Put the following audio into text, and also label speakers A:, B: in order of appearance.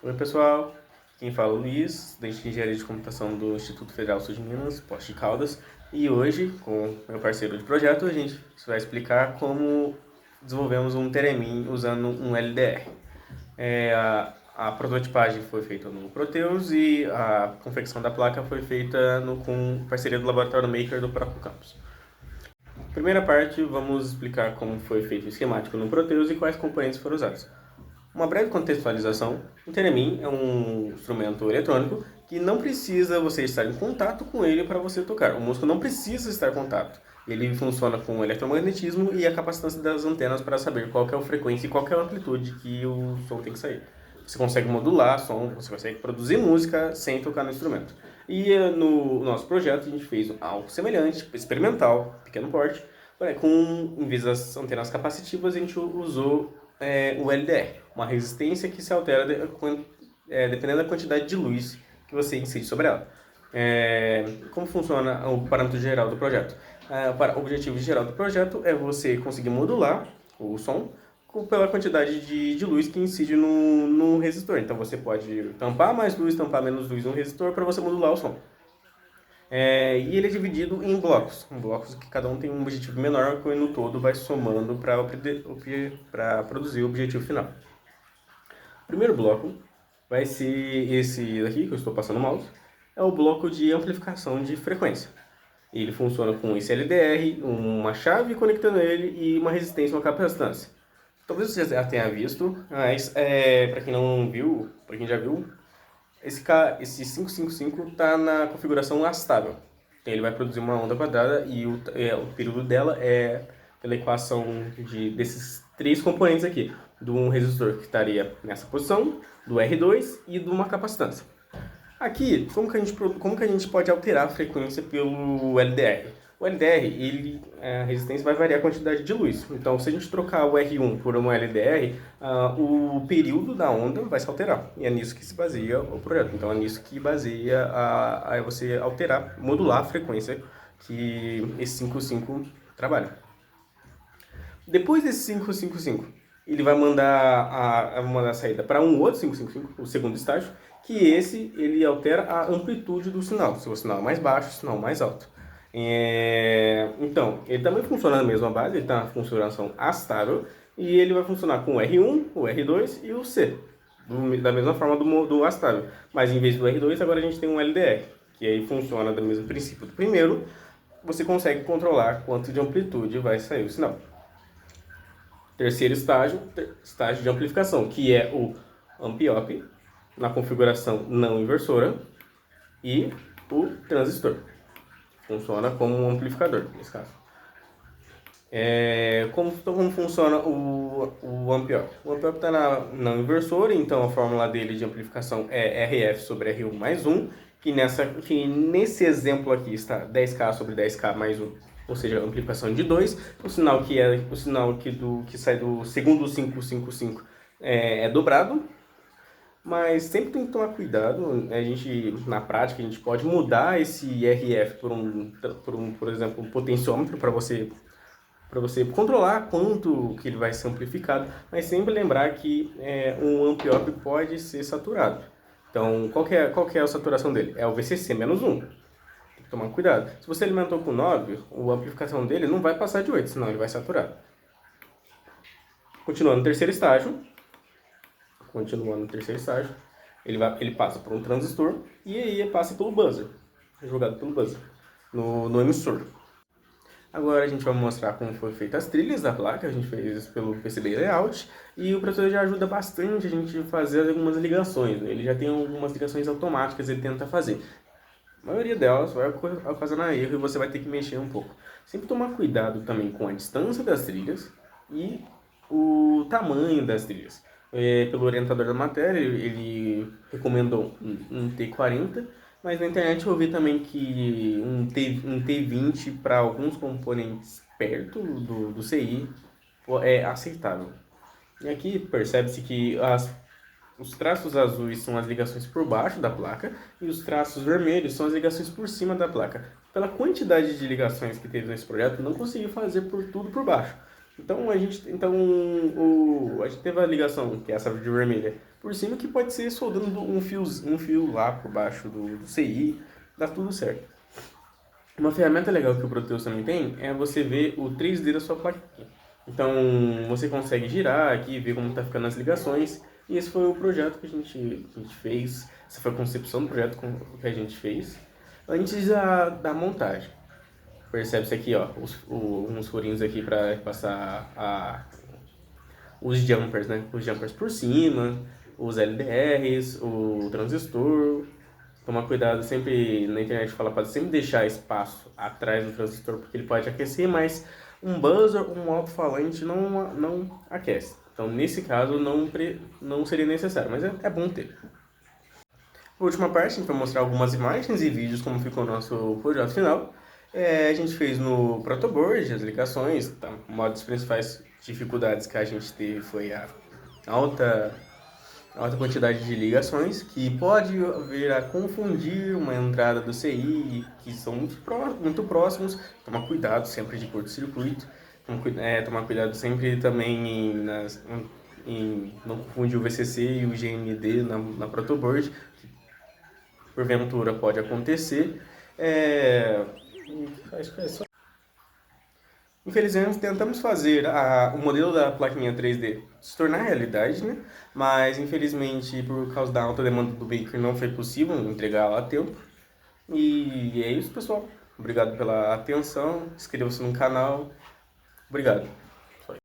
A: Oi pessoal, quem fala é o Luiz, estudante de Engenharia de Computação do Instituto Federal Sul de Minas, Poços de Caldas, e hoje, com meu parceiro de projeto, a gente vai explicar como desenvolvemos um Teremin usando um LDR. A prototipagem foi feita no Proteus e a confecção da placa foi feita com parceria do Laboratório Maker do próprio campus. Primeira parte, vamos explicar como foi feito o esquemático no Proteus e quais componentes foram usados. Uma breve contextualização, o Theremin é um instrumento eletrônico que não precisa você estar em contato com ele para você tocar. O músico não precisa estar em contato. Ele funciona com o eletromagnetismo e a capacitância das antenas para saber qual é a frequência e qual é a amplitude que o som tem que sair. Você consegue modular som, você consegue produzir música sem tocar no instrumento. E no nosso projeto a gente fez algo semelhante, experimental, pequeno porte, em vez das antenas capacitivas a gente usou o LDR, uma resistência que se altera dependendo da quantidade de luz que você incide sobre ela. Como funciona o parâmetro geral do projeto? O objetivo geral do projeto é você conseguir modular o som pela quantidade de luz que incide no resistor. Então você pode tampar mais luz, tampar menos luz no resistor para você modular o som. E ele é dividido em blocos que cada um tem um objetivo menor, que no todo vai somando para produzir o objetivo final. O primeiro bloco vai ser esse daqui, que eu estou passando o mouse, é o bloco de amplificação de frequência. Ele funciona com esse LDR, uma chave conectando ele e uma resistência, uma capacitância. Talvez você já tenha visto, mas para quem não viu, para quem já viu, esse 555 está na configuração astável. Então ele vai produzir uma onda quadrada e o período dela é pela equação desses três componentes aqui. De um resistor que estaria nessa posição, do R2 e de uma capacitância. Aqui, como que a gente pode alterar a frequência pelo LDR? O LDR, a resistência vai variar a quantidade de luz. Então, se a gente trocar o R1 por um LDR, o período da onda vai se alterar. E é nisso que se baseia o projeto. Então, é nisso que baseia você alterar, modular a frequência que esse 55 trabalha. Depois desse 555, ele vai mandar a saída para um outro 555, o segundo estágio, que ele altera a amplitude do sinal. Se o sinal é mais baixo, o sinal mais alto. Então, ele também funciona na mesma base, ele está na configuração astável, e ele vai funcionar com o R1, o R2 e o C, da mesma forma do astável. Mas em vez do R2, agora a gente tem um LDR, que aí funciona do mesmo princípio do primeiro, você consegue controlar quanto de amplitude vai sair o sinal. Terceiro estágio de amplificação, que é o amp-op, na configuração não inversora, e o transistor. Funciona como um amplificador, nesse caso. Como funciona o amp-op? O amp-op está na não inversora, então a fórmula dele de amplificação é RF sobre R1 mais 1, que nesse exemplo aqui está 10K sobre 10K mais 1. Ou seja, amplificação de 2, o sinal que sai do segundo 555 é dobrado, mas sempre tem que tomar cuidado. Na prática, a gente pode mudar esse RF por exemplo, um potenciômetro para você controlar quanto que ele vai ser amplificado, mas sempre lembrar que um amp-op pode ser saturado. Então, qual que é a saturação dele? É o VCC menos 1. Tem que tomar cuidado. Se você alimentou com 9, a amplificação dele não vai passar de 8, senão ele vai saturar. Continuando no terceiro estágio, ele passa por um transistor e aí passa pelo buzzer, jogado pelo buzzer, no emissor. Agora a gente vai mostrar como foi feitas as trilhas da placa, a gente fez isso pelo PCB Layout, e o professor já ajuda bastante a gente fazer algumas ligações, né? Ele já tem algumas ligações automáticas, ele tenta fazer. A maioria delas vai ocasionar erro e você vai ter que mexer um pouco. Sempre tomar cuidado também com a distância das trilhas e o tamanho das trilhas. Pelo orientador da matéria, ele recomendou um T40, mas na internet eu vi também que um T20 para alguns componentes perto do CI é aceitável. E aqui percebe-se que os traços azuis são as ligações por baixo da placa e os traços vermelhos são as ligações por cima da placa. Pela quantidade de ligações que teve nesse projeto, não consegui fazer tudo por baixo. Então a gente teve a ligação, que é essa de vermelha, por cima, que pode ser soldando um fio lá por baixo do CI, dá tudo certo. Uma ferramenta legal que o Proteus também tem é você ver o 3D da sua plaquinha. Então você consegue girar aqui, ver como está ficando as ligações. E esse foi o projeto que a gente fez, essa foi a concepção do projeto que a gente fez antes da montagem. Percebe-se aqui, ó, uns furinhos aqui para passar os jumpers, né? Os jumpers por cima, os LDRs, o transistor. Tomar cuidado sempre, na internet fala para sempre deixar espaço atrás do transistor, porque ele pode aquecer, mas um buzzer, um alto-falante não aquece. Então, nesse caso, não seria necessário, mas é bom ter. A última parte, a gente vai mostrar algumas imagens e vídeos como ficou o nosso projeto final. A gente fez no protoboard as ligações, tá? Uma das principais dificuldades que a gente teve foi a alta quantidade de ligações, que pode vir a confundir uma entrada do CI, que são muito próximos. Tomar cuidado sempre de curto-circuito, tomar cuidado sempre também em não confundir o VCC e o GND na protoboard, que porventura pode acontecer. Acho que é só. Infelizmente, tentamos fazer o modelo da plaquinha 3D se tornar realidade, né? Mas, infelizmente, por causa da alta demanda do Baker, não foi possível entregá-la a tempo. E é isso, pessoal. Obrigado pela atenção. Inscreva-se no canal. Obrigado.